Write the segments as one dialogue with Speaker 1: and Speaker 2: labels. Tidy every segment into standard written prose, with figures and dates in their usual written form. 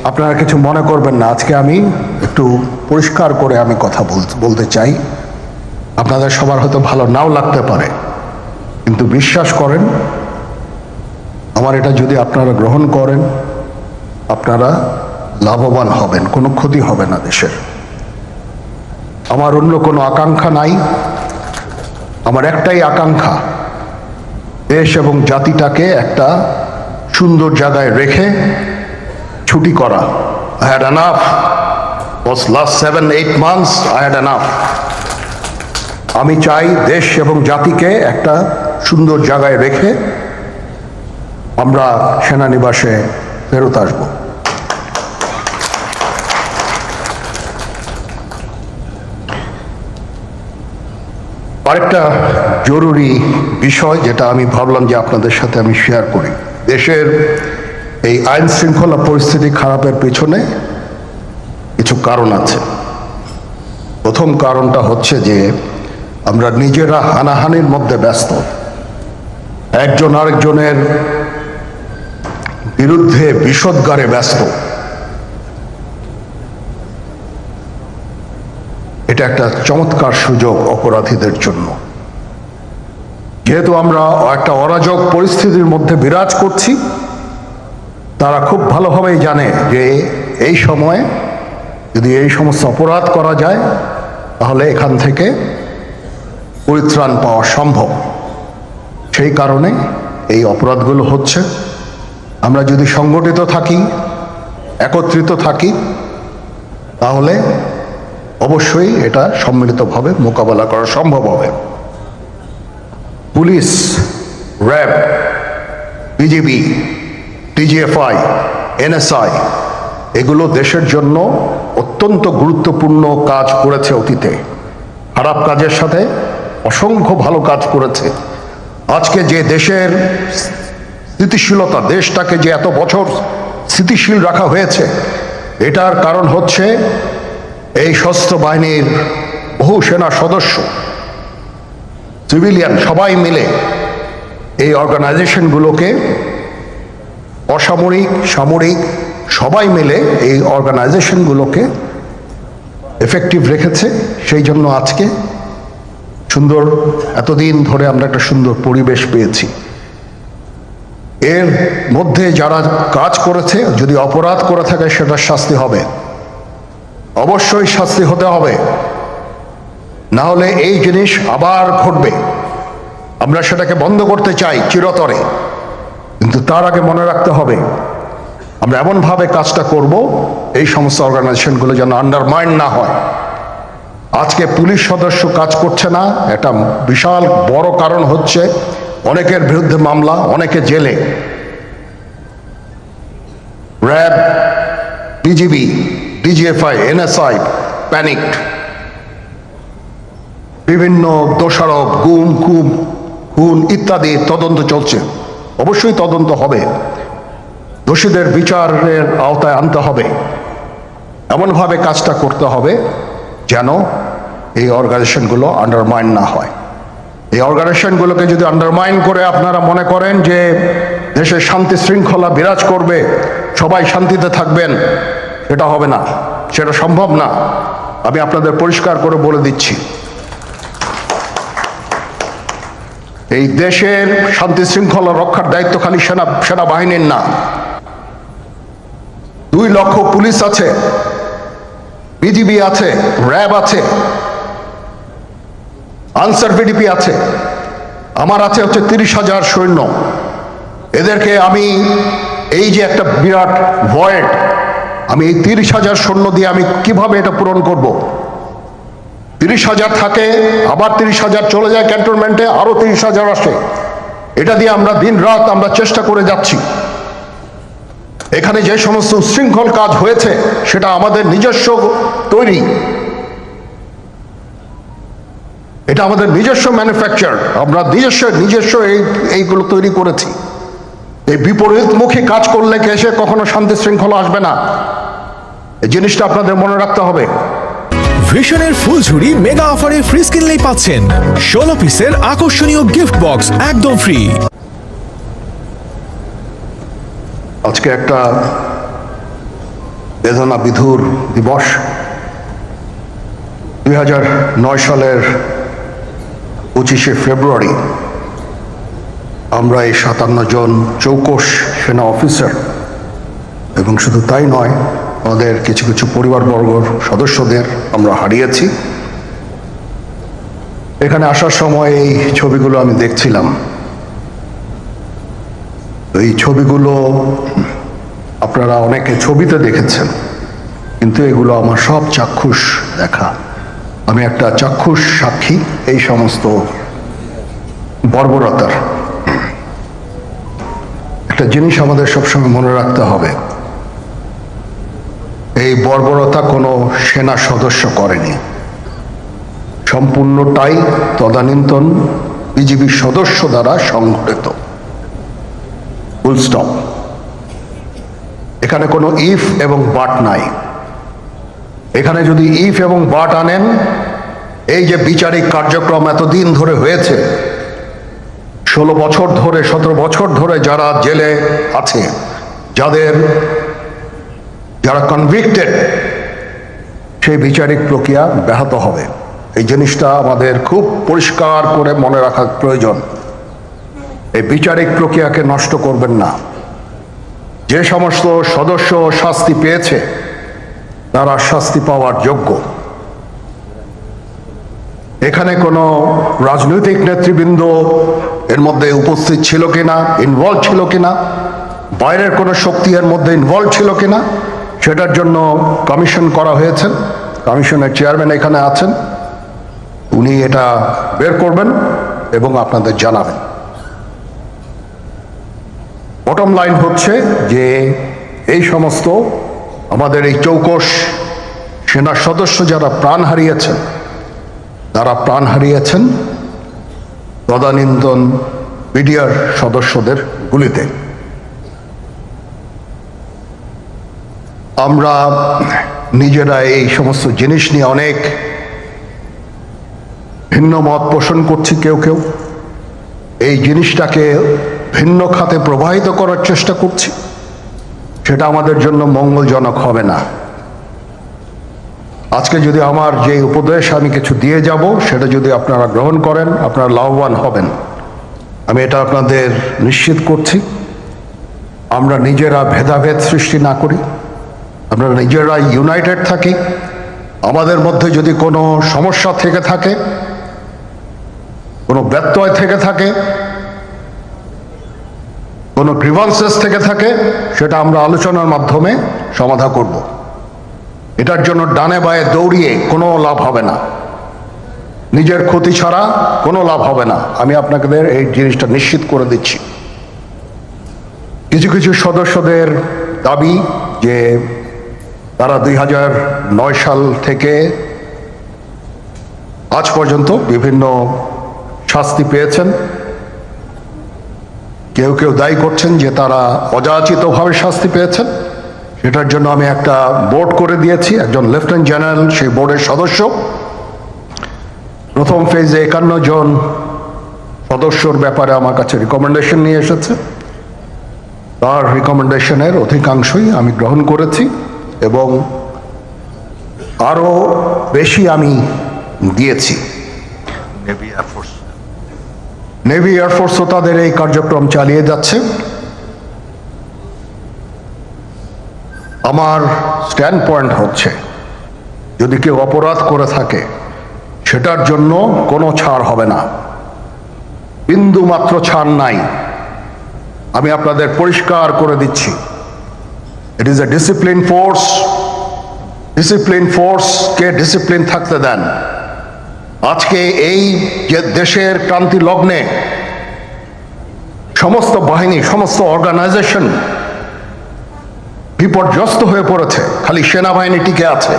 Speaker 1: আপনারা কিছু মনে করবেন না, আজকে আমি একটু পরিষ্কার করে আমি কথা বলতে চাই। আপনাদের সবার হয়তো ভালো নাও লাগতে পারে, কিন্তু বিশ্বাস করেন, আমার এটা যদি আপনারা গ্রহণ করেন, আপনারা লাভবান হবেন, কোনো ক্ষতি হবে না দেশের। আমার অন্য কোনো আকাঙ্ক্ষা নাই, আমার একটাই আকাঙ্ক্ষা, দেশ এবং জাতিটাকে একটা সুন্দর জায়গায় রেখে ছুটি করা। I had enough. Was last 7-8 months I had enough. আমি চাই দেশ এবং জাতিকে একটা সুন্দর জায়গায় রেখে আমরা সেনানিবাসে ফেরত আসব। আরেকটা জরুরি বিষয় যেটা আমি ভাবলাম যে আপনাদের সাথে আমি শেয়ার করি। দেশের এই আইন শৃঙ্খলা পরিস্থিতি খারাপের পেছনে কিছু কারণ আছে। প্রথম কারণটা হচ্ছে যে আমরা নিজেরা হানাহানির মধ্যে ব্যস্ত, একজন আরেকজনের বিরুদ্ধে বিষোদ্গারে ব্যস্ত। এটা একটা চমৎকার সুযোগ অপরাধীদের জন্য। যেহেতু আমরা একটা অরাজক পরিস্থিতির মধ্যে বিরাজ করছি, তারা খুব ভালোভাবেই জানে যে এই সময়ে যদি এই সমস্ত অপরাধ করা যায় তাহলে এখান থেকে পরিত্রাণ পাওয়া সম্ভব। সেই কারণে এই অপরাধগুলো হচ্ছে। আমরা যদি সংগঠিত থাকি, একত্রিত থাকি, তাহলে অবশ্যই এটা সম্মিলিতভাবে মোকাবেলা করা সম্ভব হবে। Police, RAB, BGB, DGFI, NSI এগুলো দেশের জন্য অত্যন্ত গুরুত্বপূর্ণ কাজ করেছে অতীতে। খারাপ কাজের সাথে অসংখ্য ভালো কাজ করেছে। আজকে যে দেশের স্থিতিশীলতা, দেশটাকে যে এত বছর স্থিতিশীল রাখা হয়েছে, এটার কারণ হচ্ছে এই সশস্ত্র বাহিনীর বহু সেনা সদস্য, সিভিলিয়ান সবাই মিলে এই অর্গানাইজেশনগুলোকে, অসামরিক, সামরিক সবাই মিলে এই অর্গানাইজেশনগুলোকে এফেক্টিভ রেখেছে। সেই জন্য আজকে সুন্দর, এতদিন ধরে আমরা একটা সুন্দর পরিবেশ পেয়েছি। এর মধ্যে যারা কাজ করেছে, যদি অপরাধ করে থাকে সেটা শাস্তি হবে, অবশ্যই শাস্তি হতে হবে, না হলে এই জিনিস আবার ঘটবে। আমরা সেটাকে বন্ধ করতে চাই চিরতরে, কিন্তু তার আগে মনে রাখতে হবে আমরা এমনভাবে কাজটা করব এই সমস্ত অর্গানাইজেশনগুলো যেন আন্ডারমাইন না হয়। আজকে পুলিশ সদস্য কাজ করছে না, এটা বিশাল বড় কারণ হচ্ছে অনেকের বিরুদ্ধে মামলা, অনেকে জেলে। RAB, BGB, DGFI, NSI panicked. বিভিন্ন দোষারোপ, গুম, খুন ইত্যাদি তদন্ত চলছে। অবশ্যই তদন্ত হবে, দোষীদের বিচারের আওতায় আনতে হবে। এমনভাবে কাজটা করতে হবে যেন এই অর্গানাইজেশনগুলো আন্ডারমাইন না হয়। এই অর্গানাইজেশনগুলোকে যদি আন্ডারমাইন করে আপনারা মনে করেন যে দেশের শান্তি শৃঙ্খলা বিরাজ করবে, সবাই শান্তিতে থাকবেন, সেটা হবে না, সেটা সম্ভব না। আমি আপনাদের পরিষ্কার করে বলে দিচ্ছি, এই দেশের শান্তি শৃঙ্খলা রক্ষার দায়িত্ব খালি সেনাবাহিনীর না। 2 লক্ষ পুলিশ আছে, বিজিবি আছে, র্যাব আছে, আনসার ভিডিপি আছে, আমার আছে হচ্ছে 30,000 সৈন্য। এদেরকে আমি এই যে একটা বিরাট ভয়েড, আমি এই 30,000 সৈন্য দিয়ে আমি কিভাবে এটা পূরণ করব? 30,000 থাকে, আবার 30,000 চলে যায় ক্যান্টনমেন্টে, আরো 30,000 আসে। এটা দিয়ে আমরা দিন রাত আমরা চেষ্টা করে যাচ্ছি। এখানে যে সমস্ত উচ্ছৃঙ্খল কাজ হয়েছে সেটা আমাদের নিজস্ব তৈরি, এটা আমাদের নিজস্ব ম্যানুফ্যাকচার, আমরা নিজস্ব এইগুলো তৈরি করেছি। এই বিপরীতমুখী কাজ করলে এসে কখনো শান্তি শৃঙ্খলা আসবে না, এই জিনিসটা আপনাদের মনে রাখতে হবে।
Speaker 2: ভিশনের ফুলঝুরি মেগা অফারে ফ্রিজ কিনলেই পাচ্ছেন 16 পিসের আকর্ষণীয় গিফট বক্স একদম ফ্রি।
Speaker 1: আজকে একটা সেনা বিধুর দিবস। 2009 সালের 25শে ফেব্রুয়ারি আমরা এই 57 জন চৌকস সেনা অফিসার এবং শুধু তাই নয়, আমাদের কিছু কিছু পরিবারবর্গর সদস্যদের আমরা হারিয়েছি। এখানে আসার সময় এই ছবিগুলো আমি দেখছিলাম। এই ছবিগুলো আপনারা অনেকে ছবিতে দেখেছেন, কিন্তু এগুলো আমার সব চাক্ষুষ দেখা। আমি একটা চাক্ষুষ সাক্ষী এই সমস্ত বর্বরতার। একটা জিনিস আমাদের সবসময় মনে রাখতে হবে, এই বর্বরতা কোনো সেনা সদস্য করেনি, সম্পূর্ণটাই তদানীন্তন বিজিবি সদস্য দ্বারা সংঘটিত। Full stop. এখানে কোনো ইফ এবং বাট নাই। এখানে যদি ইফ এবং বাট আনেন, এই যে বিচারিক কার্যক্রম এতদিন ধরে হয়েছে, 16 বছর ধরে 17 বছর ধরে যারা জেলে আছে, যারা কনভিক্টেড, সেই বিচারিক প্রক্রিয়া ব্যাহত হবে। এই জিনিসটা আমাদের খুব পরিষ্কার করে মনে রাখা প্রয়োজন। এই বিচারিক প্রক্রিয়াকে নষ্ট করবেন না। যে সমস্ত সদস্য শাস্তি পেয়েছে তারা শাস্তি পাওয়ার যোগ্য। এখানে কোনো রাজনৈতিক নেতৃবৃন্দ এর মধ্যে উপস্থিত ছিল কিনা, ইনভলভ ছিল কিনা, বাইরের কোনো শক্তি এর মধ্যে ইনভলভ ছিল কিনা, সেটার জন্য কমিশন করা হয়েছে। কমিশনের চেয়ারম্যান এখানে আছেন, উনি এটা বের করবেন এবং আপনাদের জানাবেন। বটম লাইন হচ্ছে যে এই সমস্ত আমাদের এই চৌকস সেনা সদস্য যারা প্রাণ হারিয়েছেন, তারা প্রাণ হারিয়েছেন তদানীন্তন বিডিআর সদস্যদের গুলিতে। আমরা নিজেরা এই সমস্ত জিনিস নিয়ে অনেক ভিন্ন মত পোষণ করছি। কেউ কেউ এই জিনিসটাকে ভিন্ন খাতে প্রবাহিত করার চেষ্টা করছি। সেটা আমাদের জন্য মঙ্গলজনক হবে না। আজকে যদি আমার যে উপদেশ আমি কিছু দিয়ে যাব, সেটা যদি আপনারা গ্রহণ করেন, আপনারা লাভবান হবেন, আমি এটা আপনাদের নিশ্চিত করছি। আমরা নিজেরা ভেদাভেদ সৃষ্টি না করি, আমরা নিজেরা ইউনাইটেড থাকি। আমাদের মধ্যে যদি কোনো সমস্যা থেকে থাকে, কোনো ব্যত্যয় থেকে থাকে, কোনো গ্রিভান্সেস থেকে থাকে, সেটা আমরা আলোচনার মাধ্যমে সমাধান করব। এটার জন্য ডানে বায়ে দৌড়িয়ে কোনো লাভ হবে না, নিজের ক্ষতি ছাড়া কোনো লাভ হবে না। আমি আপনাদের এই জিনিসটা নিশ্চিত করে দিচ্ছি। কিছু কিছু সদস্যদের দাবি যে তারা 2009 সাল থেকে আজ পর্যন্ত বিভিন্ন শাস্তি পেয়েছেন। কেউ কেউ দায়ী করছেন যে তারা অযাচিতভাবে শাস্তি পেয়েছেন। সেটার জন্য আমি একটা বোর্ড করে দিয়েছি, একজন লেফটেন্যান্ট জেনারেল সেই বোর্ডের সদস্য। প্রথম ফেজে 51 জন সদস্যর ব্যাপারে আমার কাছে রিকমেন্ডেশন নিয়ে এসেছে। তার রিকমেন্ডেশনের অধিকাংশই আমি গ্রহণ করেছি এবং আরো বেশি আমি দিয়েছি। নেভি এয়ারফোর্সও তাদের এই কার্যক্রম চালিয়ে যাচ্ছে। আমার স্ট্যান্ড পয়েন্ট হচ্ছে, যদি কেউ অপরাধ করে থাকে সেটার জন্য কোনো ছাড় হবে না, বিন্দু মাত্র ছাড় নাই। আমি আপনাদের পরিষ্কার করে দিচ্ছি, it is a discipline force. Discipline ফোর্সকে ডিসিপ্লিন থাকতে দেন। আজকে এই যে দেশের ক্রান্তি লগ্নে সমস্ত বাহিনী, সমস্ত অর্গানাইজেশন বিপর্যস্ত হয়ে পড়েছে। খালি সেনাবাহিনী টিকে আছে,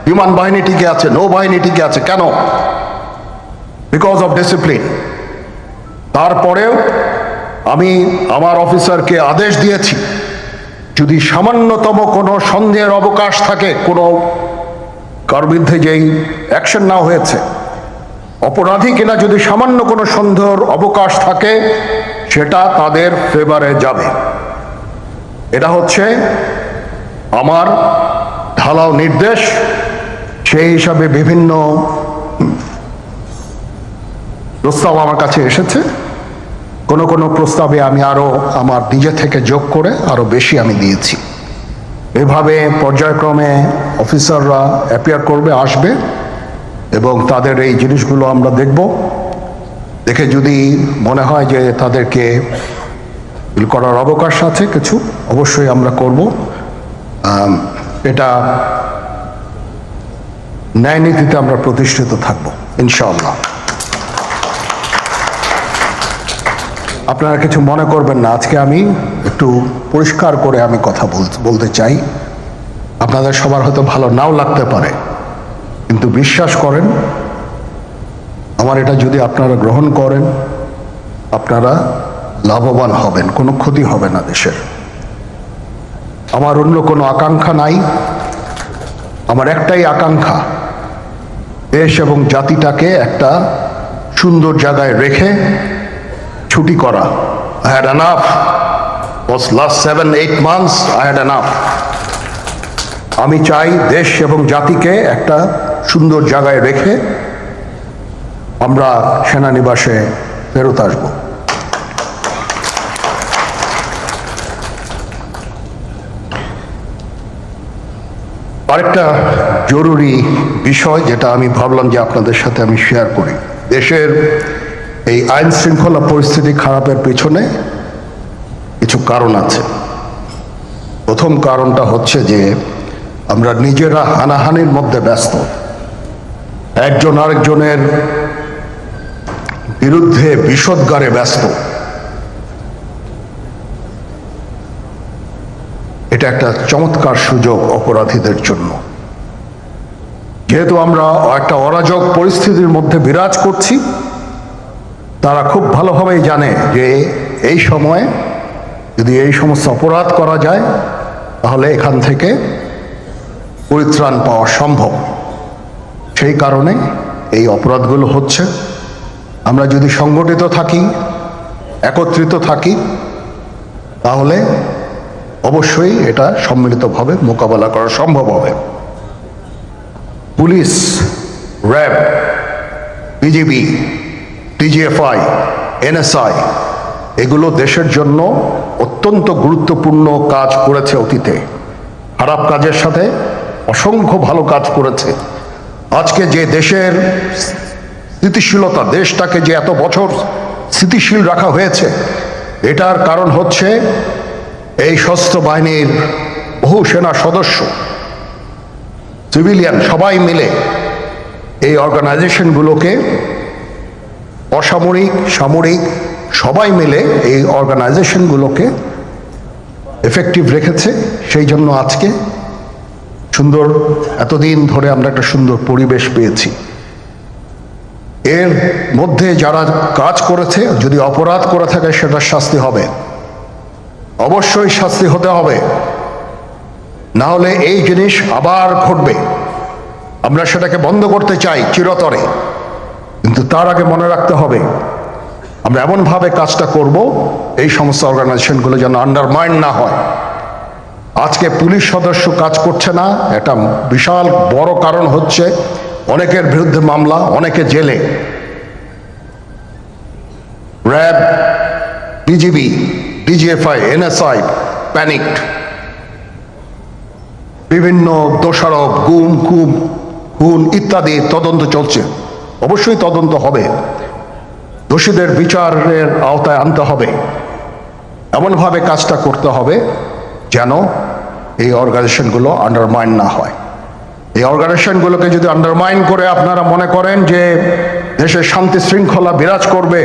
Speaker 1: বিমান বাহিনী টিকে আছে, নৌবাহিনী টিকে আছে। কেন? Because of discipline. তারপরেও আমি আমার অফিসারকে আদেশ দিয়েছি, যদি সামান্যতম কোনো সন্দেহের অবকাশ থাকে, কোনো কার বিরুদ্ধে যেই অ্যাকশন নেওয়া হয়েছে, অপরাধী কিনা যদি সামান্য কোনো সন্দেহের অবকাশ থাকে, সেটা তাদের ফেভারে যাবে। এটা হচ্ছে আমার ঢালাও নির্দেশ, সেই হিসাবে বিভিন্ন প্রস্তাব আমার কাছে এসেছে। কোনো কোনো প্রস্তাবে আমি আরও আমার নিজে থেকে যোগ করে আরও বেশি আমি দিয়েছি। এভাবে পর্যায়ক্রমে অফিসাররা অ্যাপিয়ার করবে, আসবে, এবং তাদের এই জিনিসগুলো আমরা দেখব। দেখে যদি মনে হয় যে তাদেরকে বিল করার অবকাশ আছে কিছু, অবশ্যই আমরা করব। এটা ন্যায় নীতিতে আমরা প্রতিষ্ঠিত থাকব ইনশাআল্লাহ। আপনারা কিছু মনে করবেন না, আজকে আমি একটু পরিষ্কার করে আমি কথা বলতে চাই। আপনাদের সবার হয়তো ভালো নাও লাগতে পারে, কিন্তু বিশ্বাস করেন, আমার এটা যদি আপনারা গ্রহণ করেন, আপনারা লাভবান হবেন, কোনো ক্ষতি হবে না দেশের। আমার অন্য কোনো আকাঙ্ক্ষা নাই, আমার একটাই আকাঙ্ক্ষা, দেশ এবং জাতিটাকে একটা সুন্দর জায়গায় রেখে ছুটি করা। I had enough. Was last 7-8 months I had enough. আমি চাই দেশ এবং জাতিকে একটা সুন্দর জায়গায় রেখে আমরা সেনানিবাসে ফেরত আসব। আরেকটা জরুরি বিষয় যেটা আমি ভাবলাম যে আপনাদের সাথে আমি শেয়ার করি। দেশের এই আইন শৃঙ্খলা পরিস্থিতি খারাপের পেছনে কিছু কারণ আছে। প্রথম কারণটা হচ্ছে যে আমরা নিজেরা হানাহানির মধ্যে ব্যস্ত, একজন আরেকজনের বিরুদ্ধে বিষোদ্গারে ব্যস্ত। এটা একটা চমৎকার সুযোগ অপরাধীদের জন্য। যেহেতু আমরা একটা অরাজক পরিস্থিতির মধ্যে বিরাজ করছি, তারা খুব ভালোভাবেই জানে যে এই সময়ে যদি এই সমস্ত অপরাধ করা যায় তাহলে এখান থেকে পরিত্রাণ পাওয়া সম্ভব। সেই কারণে এই অপরাধগুলো হচ্ছে। আমরা যদি সংগঠিত থাকি, একত্রিত থাকি, তাহলে অবশ্যই এটা সম্মিলিতভাবে মোকাবেলা করা সম্ভব হবে। Police, RAB, BGB, DGFI, NSI এগুলো দেশের জন্য অত্যন্ত গুরুত্বপূর্ণ কাজ করেছে অতীতে। খারাপ কাজের সাথে অসংখ্য ভালো কাজ করেছে। আজকে যে দেশের স্থিতিশীলতা, দেশটাকে যে এত বছর স্থিতিশীল রাখা হয়েছে, এটার কারণ হচ্ছে এই সশস্ত্র বাহিনীর বহু সেনা সদস্য, সিভিলিয়ান সবাই মিলে এই অর্গানাইজেশনগুলোকে, অসামরিক, সামরিক সবাই মিলে এই অর্গানাইজেশনগুলোকে এফেক্টিভ রেখেছে। সেই জন্য আজকে সুন্দর, এতদিন ধরে আমরা একটা সুন্দর পরিবেশ পেয়েছি। এর মধ্যে যারা কাজ করেছে, যদি অপরাধ করে থাকে সেটা শাস্তি হবে, অবশ্যই শাস্তি হতে হবে, না হলে এই জিনিস আবার ঘটবে। আমরা সেটাকে বন্ধ করতে চাই চিরতরে, কিন্তু তার আগে মনে রাখতে হবে আমরা এমনভাবে কাজটা করব এই সমস্ত অর্গানাইজেশনগুলো যেন আন্ডারমাইন না হয়। আজকে পুলিশ সদস্য কাজ করছে না, এটা বিশাল বড় কারণ হচ্ছে অনেকের বিরুদ্ধে মামলা, অনেকে জেলে। RAB, BGB, DGFI, NSI panicked. বিভিন্ন দোষারোপ, গুম, খুন ইত্যাদি তদন্ত চলছে। অবশ্যই তদন্ত হবে, দোষীদের বিচারের আওতায় আনতে হবে। এমনভাবে কাজটা করতে হবে যেন এই অর্গানাইজেশনগুলো আন্ডারমাইন না হয়। এই অর্গানাইজেশনগুলোকে যদি আন্ডারমাইন করে আপনারা মনে করেন যে দেশের শান্তি শৃঙ্খলা বিরাজ করবে,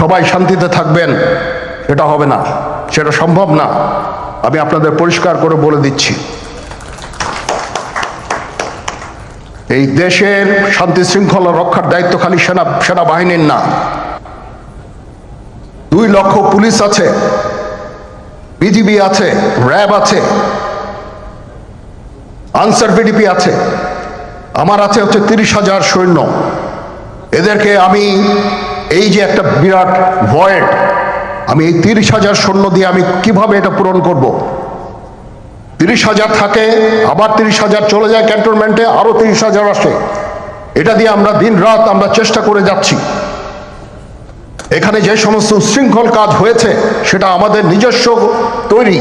Speaker 1: সবাই শান্তিতে থাকবেন, সেটা হবে না, সেটা সম্ভব না। আমি আপনাদের পরিষ্কার করে বলে দিচ্ছি, এই দেশের শান্তি শৃঙ্খলা রক্ষার দায়িত্ব খালি সেনাবাহিনীর না। 2 লক্ষ পুলিশ আছে, বিজিবি আছে, র্যাব আছে, আনসার বিডিপি আছে, আমার আছে হচ্ছে 30,000 সৈন্য। এদেরকে আমি এই যে একটা বিরাট ভয়েড, আমি এই 30,000 সৈন্য দিয়ে আমি কিভাবে এটা পূরণ করব? 30,000 থাকে, আবার 30,000 চলে যায় ক্যান্টনমেন্টে, আরো 30,000 আসে। এটা দিয়ে আমরা দিন রাত আমরা চেষ্টা করে যাচ্ছি। এখানে যে সমস্ত উচ্ছৃঙ্খল কাজ হয়েছে সেটা আমাদের নিজস্ব তৈরি,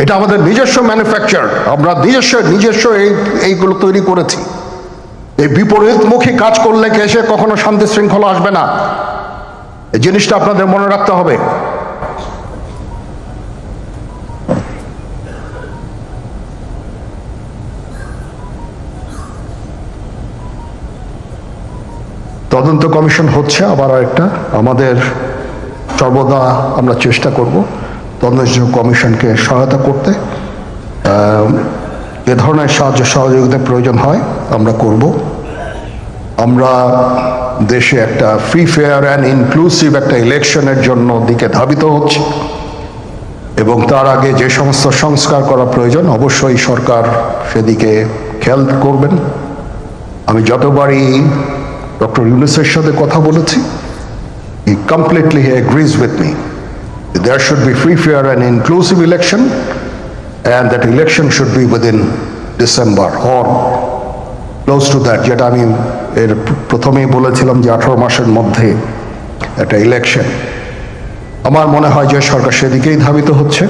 Speaker 1: এটা আমাদের নিজস্ব ম্যানুফ্যাকচার, আমরা নিজস্ব এইগুলো তৈরি করেছি। এই বিপরীতমুখী কাজ করলে এসে কখনো শান্তি শৃঙ্খলা আসবে না, এই জিনিসটা আপনাদের মনে রাখতে হবে। তদন্ত কমিশন হচ্ছে, আবার একটা আমাদের সর্বদা আমরা চেষ্টা করব তদন্ত কমিশনকে সহায়তা করতে। এ ধরনের সাহায্য সহযোগিতার প্রয়োজন হয় আমরা করব। আমরা দেশে একটা ফ্রি ফেয়ার অ্যান্ড ইনক্লুসিভ একটা ইলেকশনের জন্য দিকে ধাবিত হচ্ছে, এবং তার আগে যে সমস্ত সংস্কার করা প্রয়োজন অবশ্যই সরকার সেদিকে খেয়াল করবেন। আমি যতবারই ডক্টর ইউনূসের সাথে কথা বলেছি, he completely agrees with me. There should be free, fair and inclusive election, and that election should be within December or close to that, যেটা আমি এর প্রথমেই বলেছিলাম যে 18 মাসের মধ্যে একটা ইলেকশন। আমার মনে হয় যে সরকার সেদিকেই ধাবিত হচ্ছে।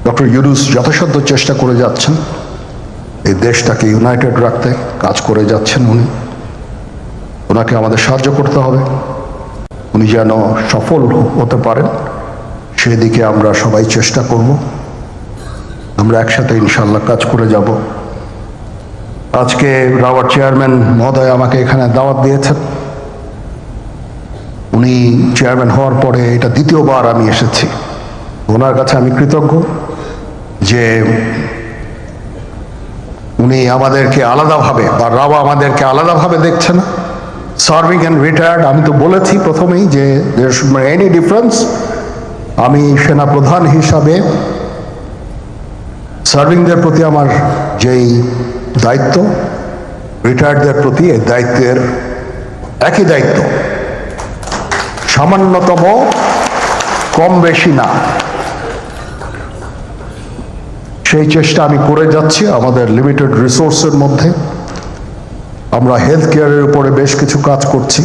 Speaker 1: ডক্টর ইউনূস যথাসাধ্য চেষ্টা করে যাচ্ছেন এই দেশটাকে ইউনাইটেড রাখতে, কাজ করে যাচ্ছেন উনি। ওনাকে আমাদের সাহায্য করতে হবে, উনি যেন সফল হতে পারেন সেদিকে আমরা সবাই চেষ্টা করব। আমরা একসাথে ইনশাল্লাহ কাজ করে যাব। আজকে রাওয়ার চেয়ারম্যান মহোদয় আমাকে এখানে দাওয়াত দিয়েছেন। উনি চেয়ারম্যান হওয়ার পরে এটা দ্বিতীয়বার আমি এসেছি। ওনার কাছে আমি কৃতজ্ঞ যে উনি আমাদেরকে আলাদাভাবে, বা রাওয়া আমাদেরকে আলাদাভাবে দেখছে না। সার্ভিং অ্যান্ড রিটায়ার্ড, আমি তো বলেছি প্রথমেই যে there should be any difference. আমি সেনাপ্রধান হিসাবে সার্ভিংদের প্রতি আমার যেই দায়িত্ব, রিটায়ার্ডদের প্রতি এই দায়িত্বের একই দায়িত্ব, সামান্যতম কম বেশি না। সেই চেষ্টা আমি করে যাচ্ছি আমাদের লিমিটেড রিসোর্সের মধ্যে। আমরা হেলথ কেয়ারের উপরে বেশ কিছু কাজ করছি,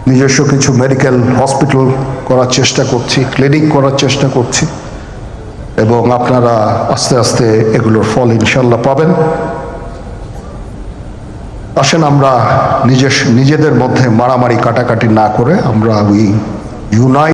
Speaker 1: নিজস্ব কিছু মেডিকেল হসপিটাল করার চেষ্টা করছি, ক্লিনিক করার চেষ্টা করছি, এবং আপনারা আস্তে আস্তে এগুলোর ফল ইনশাল্লাহ পাবেন। আসেন আমরা নিজেদের মধ্যে মারামারি কাটাকাটি না করে আমরা ইউনাইট